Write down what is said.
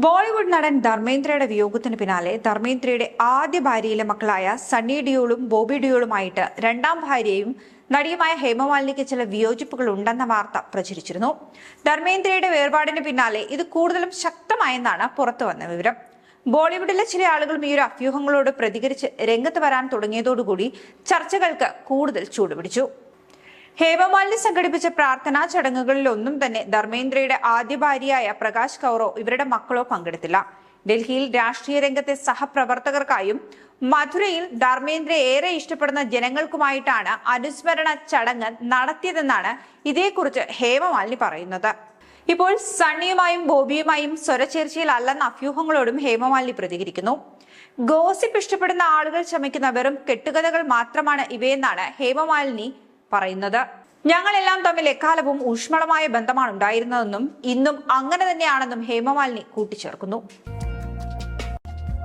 ബോളിവുഡ് നടൻ ധർമ്മേന്ദ്രയുടെ വിയോഗത്തിന് പിന്നാലെ ധർമ്മേന്ദ്രയുടെ ആദ്യ ഭാര്യയിലെ മക്കളായ സണ്ണി ഡിയോളും ബോബി ഡിയോളുമായിട്ട് രണ്ടാം ഭാര്യയും നടിയുമായ ഹേമമാലിനിക്ക് ചില വിയോജിപ്പുകൾ ഉണ്ടെന്ന വാർത്ത പ്രചരിച്ചിരുന്നു. ധർമ്മേന്ദ്രയുടെ വേർപാടിന് പിന്നാലെ ഇത് കൂടുതലും ശക്തമായെന്നാണ് പുറത്തുവന്ന വിവരം. ബോളിവുഡിലെ ചില ആളുകളും ഈ ഒരു അഭ്യൂഹങ്ങളോട് പ്രതികരിച്ച് രംഗത്ത് വരാൻ തുടങ്ങിയതോടുകൂടി ചർച്ചകൾക്ക് കൂടുതൽ ചൂടുപിടിച്ചു. ഹേമമാലിനി സംഘടിപ്പിച്ച പ്രാർത്ഥനാ ചടങ്ങുകളിലൊന്നും തന്നെ ധർമ്മേന്ദ്രയുടെ ആദ്യ ഭാര്യയായ പ്രകാശ് കൗറോ ഇവരുടെ മക്കളോ പങ്കെടുത്തില്ല. ഡൽഹിയിൽ രാഷ്ട്രീയ രംഗത്തെ സഹപ്രവർത്തകർക്കായും മധുരയിൽ ധർമ്മേന്ദ്ര ഏറെ ഇഷ്ടപ്പെടുന്ന ജനങ്ങൾക്കുമായിട്ടാണ് അനുസ്മരണ ചടങ്ങ് നടത്തിയതെന്നാണ് ഇതേക്കുറിച്ച് ഹേമമാലിനി പറയുന്നത്. ഇപ്പോൾ സണ്ണിയുമായും ബോബിയുമായും സ്വരച്ചേർച്ചയിലല്ലെന്ന അഭ്യൂഹങ്ങളോടും ഹേമമാലിനി പ്രതികരിക്കുന്നു. ഗോസിപ്പ് ഇഷ്ടപ്പെടുന്ന ആളുകൾ ചമയ്ക്കുന്ന വെറും കെട്ടുകഥകൾ മാത്രമാണ് ഇവയെന്നാണ് ഹേമമാലിനി പറയുന്നത്. ഞങ്ങളെല്ലാം തമ്മിൽ എക്കാലവും ഊഷ്മളമായ ബന്ധമാണ് ഉണ്ടായിരുന്നതെന്നും ഇന്നും അങ്ങനെ തന്നെയാണെന്നും ഹേമമാലിനി കൂട്ടിച്ചേർക്കുന്നു.